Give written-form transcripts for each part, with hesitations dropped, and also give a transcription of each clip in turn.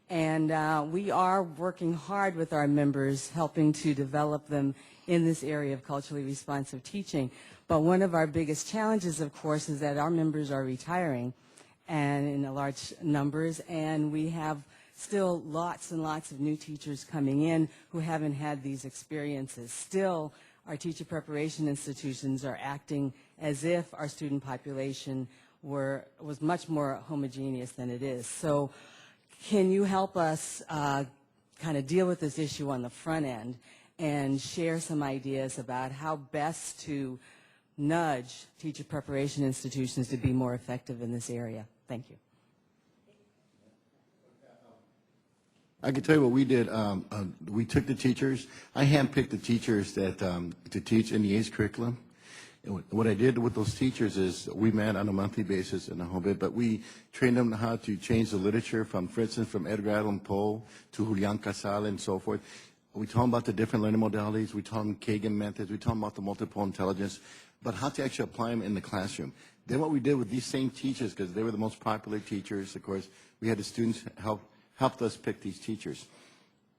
And we are working hard with our members, helping to develop them in this area of culturally responsive teaching. But one of our biggest challenges, of course, is that our members are retiring and in large numbers, and we have still lots and lots of new teachers coming in who haven't had these experiences. Still, our teacher preparation institutions are acting as if our student population was much more homogeneous than it is. So can you help us kind of deal with this issue on the front end and share some ideas about how best to nudge teacher preparation institutions to be more effective in this area? Thank you. I can tell you what we did. We took the teachers. I handpicked the teachers that to teach in the ACE curriculum. And what I did with those teachers is we met on a monthly basis in a whole bit, but we trained them how to change the literature from, for instance, from Edgar Allan Poe to Julian Casal and so forth. We taught them about the different learning modalities. We taught them Kagan methods. We taught them about the multiple intelligence, but how to actually apply them in the classroom. Then what we did with these same teachers, because they were the most popular teachers, of course, we had the students helped us pick these teachers.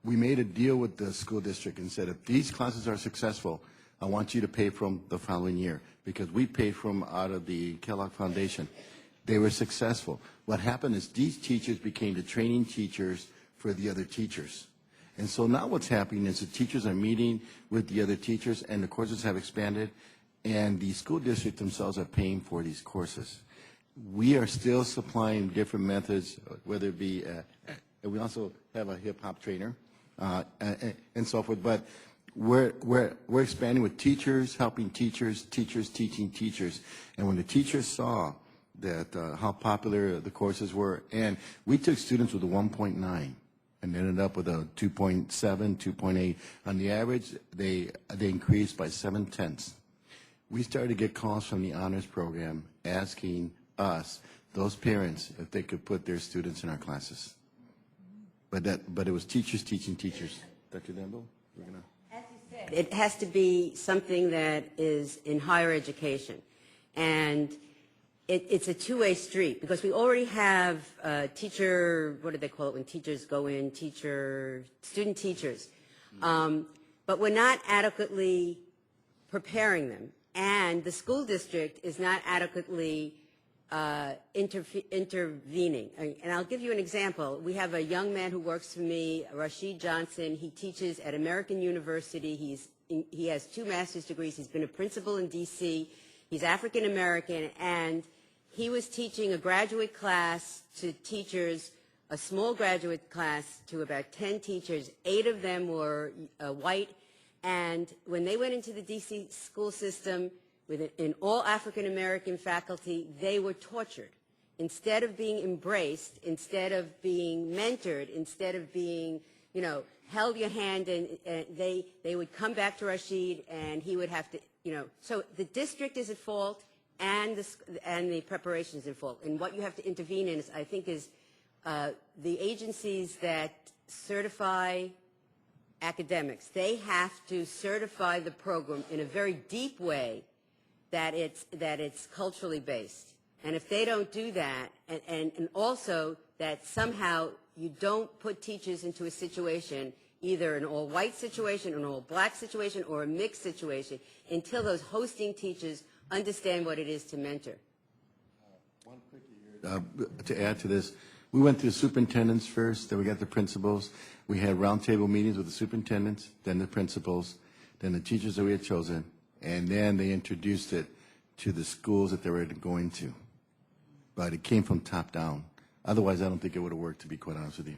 We made a deal with the school district and said, if these classes are successful, I want you to pay for them the following year, because we paid for them out of the Kellogg Foundation. They were successful. What happened is these teachers became the training teachers for the other teachers. And so now what's happening is the teachers are meeting with the other teachers, and the courses have expanded, and the school district themselves are paying for these courses. We are still supplying different methods, whether it be, we also have a hip-hop trainer and so forth, but we're expanding with teachers, helping teachers, teachers teaching teachers. And when the teachers saw that how popular the courses were, and we took students with a 1.9 and ended up with a 2.7, 2.8. On the average, they increased by 7/10. We started to get calls from the honors program asking us, those parents, if they could put their students in our classes. But it was teachers teaching teachers. Dr. Dembo, we're gonna. As you said, it has to be something that is in higher education, and it's a two-way street, because we already have teacher, what do they call it when teachers go in, student teachers, but we're not adequately preparing them, and the school district is not adequately intervening. And I'll give you an example. We have a young man who works for me, Rashid Johnson. He teaches at American University. He has 2 master's degrees. He's been a principal in D.C. He's African American, and he was teaching a graduate class to teachers, a small graduate class to about 10 teachers. 8 of them were white, and when they went into the D.C. school system, in all African-American faculty, they were tortured. Instead of being embraced, instead of being mentored, instead of being, held your hand, and they would come back to Rashid, and he would have to, So the district is at fault, and the preparation is at fault. And what you have to intervene in, I think, is the agencies that certify academics. They have to certify the program in a very deep way, that it's culturally based. And if they don't do that, and also that somehow you don't put teachers into a situation, either an all-white situation, an all-black situation, or a mixed situation, until those hosting teachers understand what it is to mentor. One quickie here. To add to this, we went through the superintendents first, then we got the principals. We had roundtable meetings with the superintendents, then the principals, then the teachers that we had chosen, and then they introduced it to the schools that they were going to. But it came from top down. Otherwise, I don't think it would have worked, to be quite honest with you.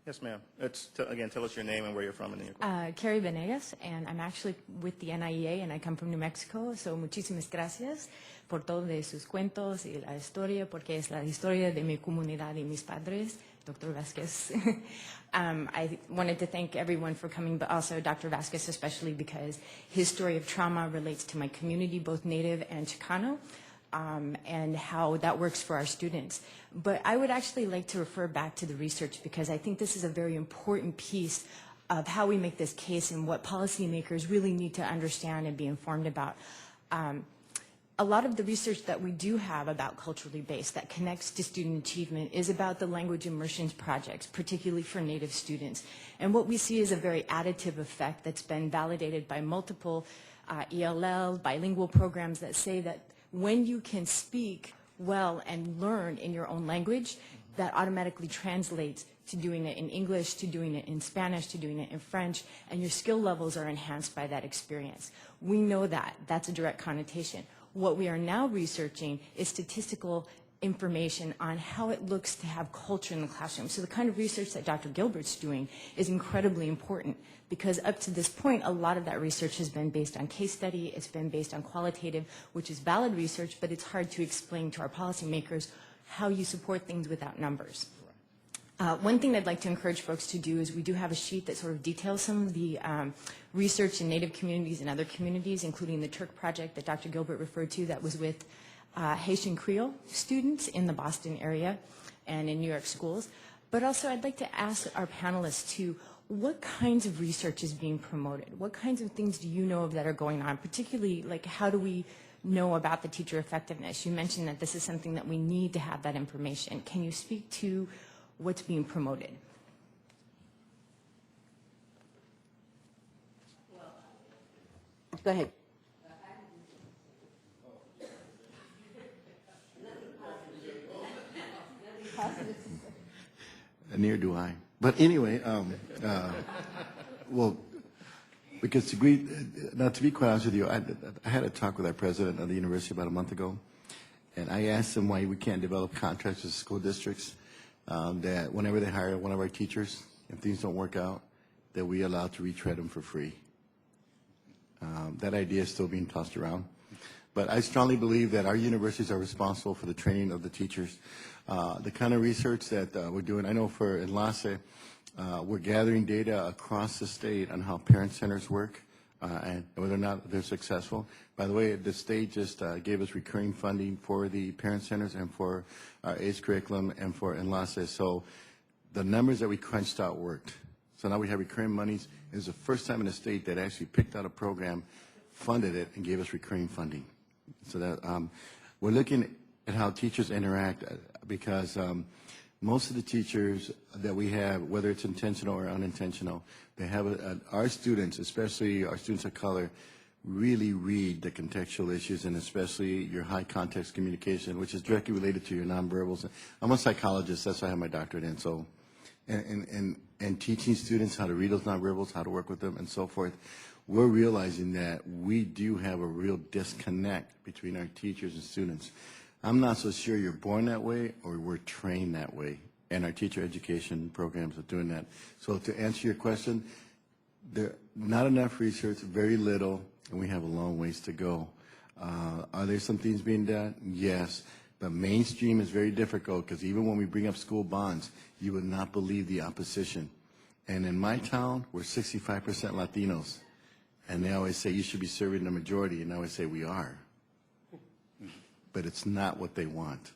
Yes, ma'am. Again, tell us your name and where you're from. Carrie Venegas, and I'm actually with the NIEA, and I come from New Mexico. So muchísimas gracias por todo de sus cuentos y la historia, porque es la historia de mi comunidad y mis padres, Dr. Vasquez. I wanted to thank everyone for coming, but also Dr. Vasquez especially, because his story of trauma relates to my community, both Native and Chicano, and how that works for our students. But I would actually like to refer back to the research, because I think this is a very important piece of how we make this case and what policymakers really need to understand and be informed about. a lot of the research that we do have about culturally based that connects to student achievement is about the language immersion projects, particularly for Native students. And what we see is a very additive effect that's been validated by multiple ELL, bilingual programs that say that when you can speak well and learn in your own language, that automatically translates to doing it in English, to doing it in Spanish, to doing it in French, and your skill levels are enhanced by that experience. We know that. That's a direct connotation. What we are now researching is statistical information on how it looks to have culture in the classroom. So the kind of research that Dr. Gilbert's doing is incredibly important because up to this point, a lot of that research has been based on case study, it's been based on qualitative, which is valid research, but it's hard to explain to our policymakers how you support things without numbers. One thing I'd like to encourage folks to do is we do have a sheet that sort of details some of the research in Native communities and other communities, including the Turk project that Dr. Gilbert referred to that was with Haitian Creole students in the Boston area and in New York schools. But also I'd like to ask our panelists too, what kinds of research is being promoted? What kinds of things do you know of that are going on? Particularly, like, how do we know about the teacher effectiveness? You mentioned that this is something that we need to have that information. Can you speak to what's being promoted? Go ahead. Neither do I. But anyway, well, because to be quite honest with you, I had a talk with our president of the university about a month ago, and I asked him why we can't develop contracts with school districts that whenever they hire one of our teachers, if things don't work out, that we allow to retread them for free. That idea is still being tossed around. But I strongly believe that our universities are responsible for the training of the teachers. The kind of research that we're doing, I know for Enlace, we're gathering data across the state on how parent centers work and whether or not they're successful. By the way, the state just gave us recurring funding for the parent centers and for our ACE curriculum and for Enlace. So the numbers that we crunched out worked. So now we have recurring monies. It was the first time in the state that actually picked out a program, funded it, and gave us recurring funding. So that we're looking at how teachers interact because most of the teachers that we have, whether it's intentional or unintentional, they have our students, especially our students of color, really read the contextual issues and especially your high context communication, which is directly related to your nonverbals. I'm a psychologist, that's why I have my doctorate in. So, and teaching students how to read those nonverbals, how to work with them, and so forth. We're realizing that we do have a real disconnect between our teachers and students. I'm not so sure you're born that way or we're trained that way, and our teacher education programs are doing that. So to answer your question, there not enough research, very little, and we have a long ways to go. Are there some things being done? Yes. But mainstream is very difficult because even when we bring up school bonds, you would not believe the opposition. And in my town, we're 65% Latinos. And they always say, you should be serving the majority. And I always say, we are. But it's not what they want.